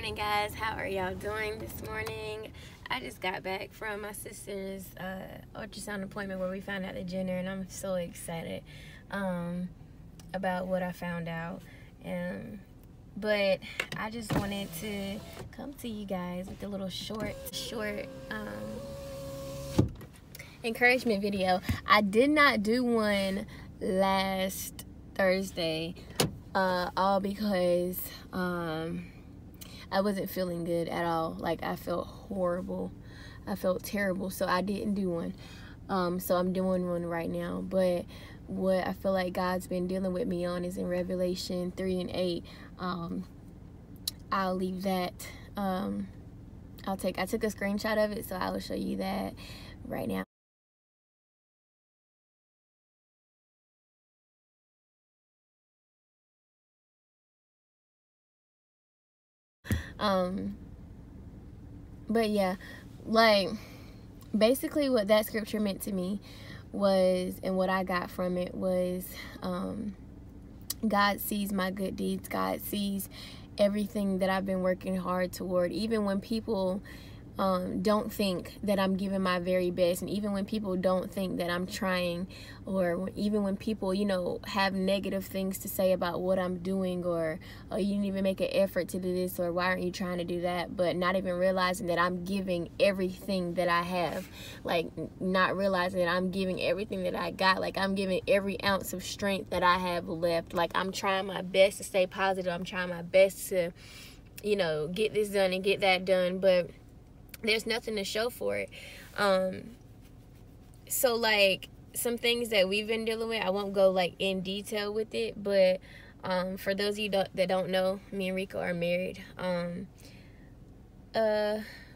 morning, guys. How are y'all doing this morning? I just got back from my sister's ultrasound appointment where we found out the gender, and I'm so excited about what I found out. But I just wanted to come to you guys with a little short encouragement video. I did not do one last Thursday, all because I wasn't feeling good at all. Like, I felt horrible. I felt terrible, so I didn't do one. So I'm doing one right now. But what I feel like God's been dealing with me on is in Revelation 3 and 8. I'll leave that. I took a screenshot of it, so I will show you that right now. But yeah, like, basically what that scripture meant to me was, and what I got from it was, God sees my good deeds. God sees everything that I've been working hard toward, even when people don't think that I'm giving my very best, and even when people don't think that I'm trying, or even when people, you know, have negative things to say about what I'm doing, or oh, you didn't even make an effort to do this, or why aren't you trying to do that, but not even realizing that I'm giving everything that I have, like not realizing that I'm giving everything that I got, like I'm giving every ounce of strength that I have left, like I'm trying my best to stay positive, I'm trying my best to, you know, get this done and get that done, but there's nothing to show for it. So like some things that we've been dealing with, I won't go like in detail with it, but for those of you that don't know, me and Rico are married.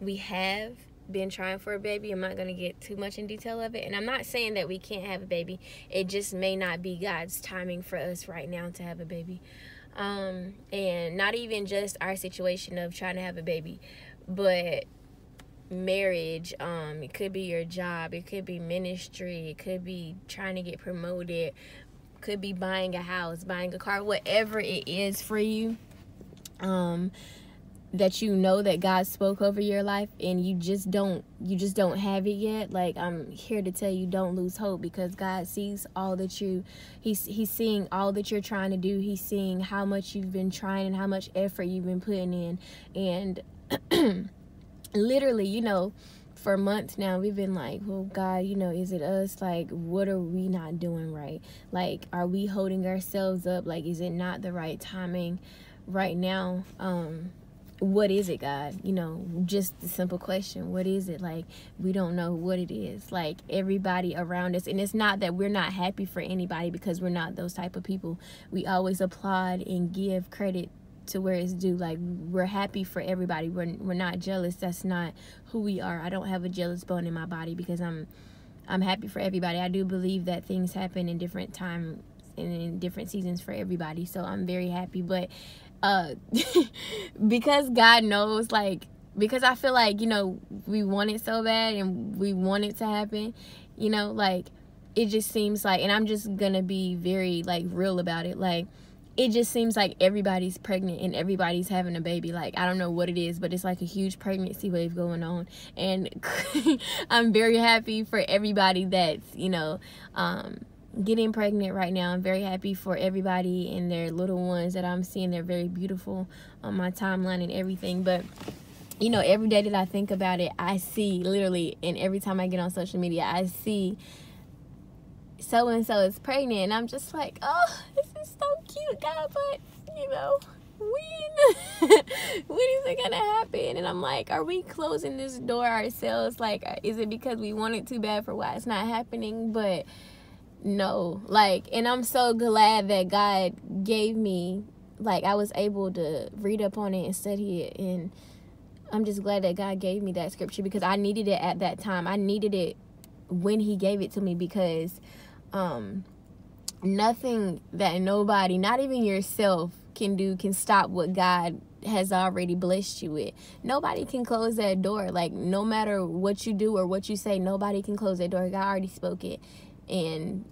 We have been trying for a baby. I'm not going to get too much in detail of it, and I'm not saying that we can't have a baby. It just may not be God's timing for us right now to have a baby. And not even just our situation of trying to have a baby, but marriage, it could be your job, it could be ministry, it could be trying to get promoted, could be buying a house, buying a car, whatever it is for you, that you know that God spoke over your life and you just don't have it yet. Like, I'm here to tell you, don't lose hope, because God sees all that he's seeing all that you're trying to do. He's seeing how much you've been trying and how much effort you've been putting in. And literally, you know, for months now, we've been like, well, God, you know, is it us? Like, what are we not doing right? Like, are we holding ourselves up? Like, is it not the right timing right now? What is it, God? You know, just the simple question, what is it? Like, we don't know what it is. Like, everybody around us, and it's not that we're not happy for anybody, because we're not those type of people. We always applaud and give credit to where it's due. Like, we're happy for everybody. We're not jealous. That's not who we are. I don't have a jealous bone in my body, because I'm happy for everybody. I do believe that things happen in different times and in different seasons for everybody, so I'm very happy. But because God knows, like, because I feel like, you know, we want it so bad and we want it to happen, you know, like, it just seems like, and I'm just gonna be very, like, real about it, like, it just seems like everybody's pregnant and everybody's having a baby. Like, I don't know what it is, but it's like a huge pregnancy wave going on. And I'm very happy for everybody that's, you know, getting pregnant right now. I'm very happy for everybody and their little ones that I'm seeing. They're very beautiful on my timeline and everything. But, you know, every day that I think about it, I see literally, and every time I get on social media, I see so-and-so is pregnant, and I'm just like, oh, this is so cute, God, but, you know, when is it gonna happen? And I'm like, are we closing this door ourselves? Like, is it because we want it too bad for why it's not happening? But no, like, and I'm so glad that God gave me, like, I was able to read up on it and study it, and I'm just glad that God gave me that scripture, because I needed it at that time. I needed it when he gave it to me, because nothing that nobody, not even yourself, can stop what God has already blessed you with. Nobody can close that door. Like, no matter what you do or what you say, nobody can close that door. God already spoke it, and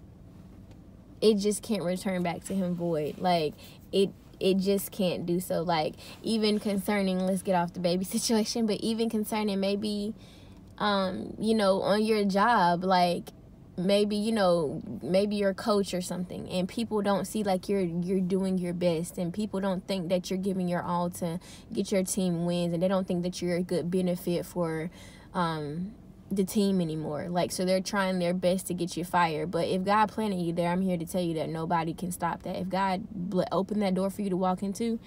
it just can't return back to him void. Like, it it just can't do so. Like, even concerning, let's get off the baby situation, but even concerning maybe, you know, on your job, like, maybe, you know, maybe you're a coach or something, and people don't see like you're doing your best, and people don't think that you're giving your all to get your team wins, and they don't think that you're a good benefit for the team anymore. Like, so they're trying their best to get you fired. But if God planted you there, I'm here to tell you that nobody can stop that. If God opened that door for you to walk into,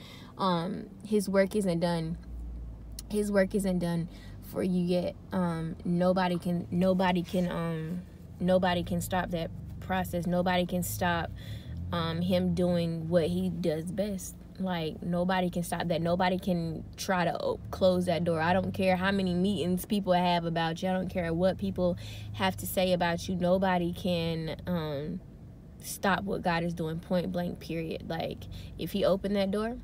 his work isn't done. His work isn't done for you yet. Nobody can stop that process. Nobody can stop him doing what he does best. Like, nobody can stop that. Nobody can try to close that door. I don't care how many meetings people have about you. I don't care what people have to say about you. Nobody can stop what God is doing, point blank, period. Like, if he opened that door,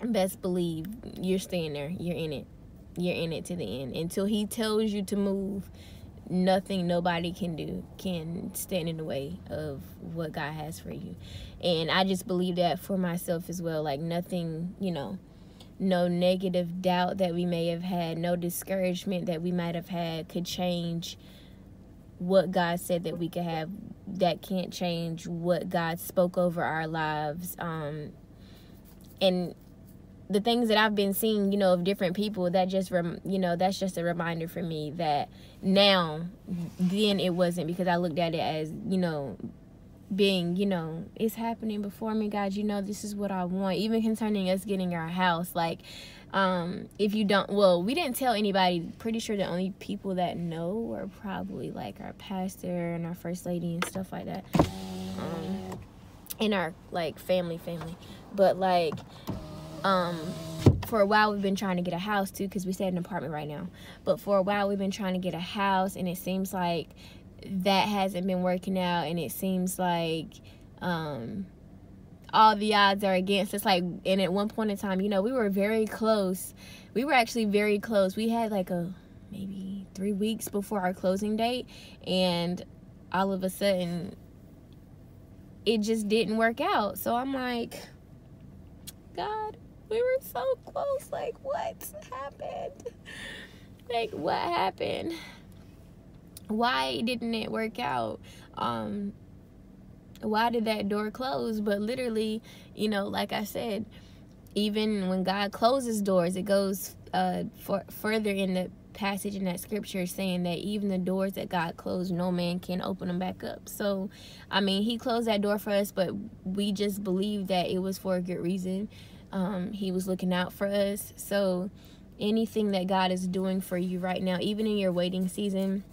best believe you're staying there. You're in it. You're in it to the end. Until he tells you to move, nothing nobody can do can stand in the way of what God has for you. And I just believe that for myself as well. Like, nothing, you know, no negative doubt that we may have had, no discouragement that we might have had could change what God said that we could have. That can't change what God spoke over our lives. And the things that I've been seeing, you know, of different people, that just, you know, that's just a reminder for me that now, then it wasn't, because I looked at it as, you know, being, you know, it's happening before me, God, you know, this is what I want. Even concerning us getting our house, like, if you don't, well, we didn't tell anybody. Pretty sure the only people that know are probably like our pastor and our first lady and stuff like that, and our like family. But like, for a while we've been trying to get a house too, because we stay in an apartment right now. But for a while we've been trying to get a house, and it seems like that hasn't been working out, and it seems like all the odds are against us. Like, and at one point in time, you know, we were very close. We were actually very close. We had like maybe 3 weeks before our closing date, and all of a sudden it just didn't work out. So I'm like, God, we were so close. Like, what happened? Like, what happened? Why didn't it work out? Why did that door close? But literally, you know, like I said, even when God closes doors, it goes further in the passage in that scripture, saying that even the doors that God closed, no man can open them back up. So, I mean, he closed that door for us, but we just believe that it was for a good reason. He was looking out for us. So anything that God is doing for you right now, even in your waiting season,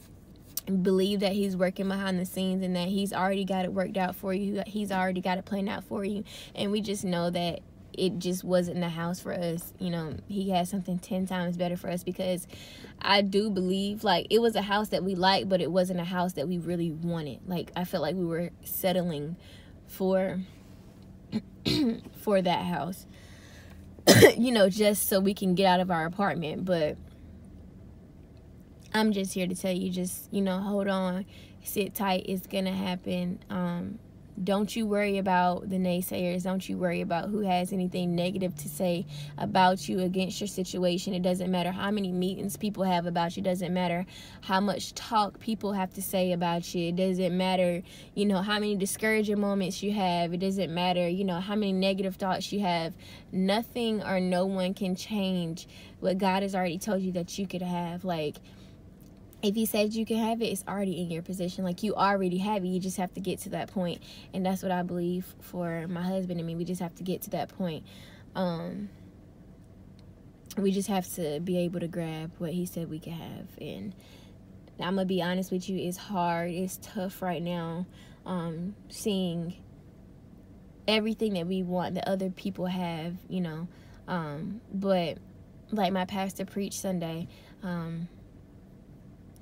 believe that he's working behind the scenes, and that he's already got it worked out for you. He's already got it planned out for you. And we just know that it just wasn't the house for us. You know, he has something 10 times better for us, because I do believe, like, it was a house that we liked, but it wasn't a house that we really wanted. Like, I felt like we were settling for that house, you know, just so we can get out of our apartment. But I'm just here to tell you, just, you know, hold on, sit tight. It's gonna happen. Don't you worry about the naysayers. Don't you worry about who has anything negative to say about you, against your situation. It doesn't matter how many meetings people have about you. It doesn't matter how much talk people have to say about you. It doesn't matter, you know, how many discouraging moments you have. It doesn't matter, you know, how many negative thoughts you have. Nothing or no one can change what God has already told you that you could have. Like, if he said you can have it, it's already in your position. Like, you already have it. You just have to get to that point. And that's what I believe for my husband and me. We just have to get to that point. We just have to be able to grab what he said we could have. And I'm going to be honest with you, it's hard. It's tough right now, seeing everything that we want that other people have, you know. But like my pastor preached Sunday,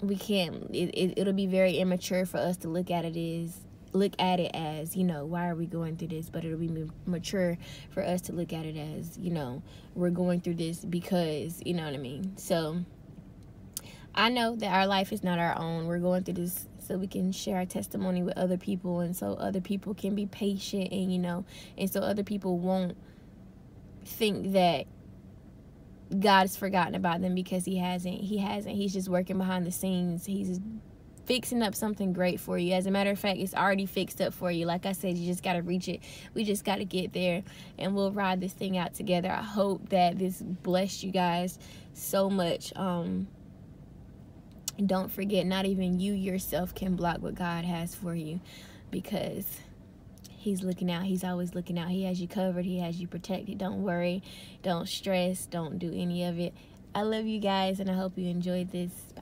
we can't, it'll be very immature for us to look at it as, you know, why are we going through this? But it'll be mature for us to look at it as, you know, we're going through this because, you know what I mean? So I know that our life is not our own. We're going through this so we can share our testimony with other people, and so other people can be patient, and, you know, and so other people won't think that God's forgotten about them, because he hasn't. He's just working behind the scenes. He's fixing up something great for you. As a matter of fact, it's already fixed up for you. Like I said, you just got to reach it. We just got to get there, and we'll ride this thing out together. I hope that this blessed you guys so much. Don't forget, not even you yourself can block what God has for you, because he's looking out. He's always looking out. He has you covered. He has you protected. Don't worry. Don't stress. Don't do any of it. I love you guys, and I hope you enjoyed this. Bye.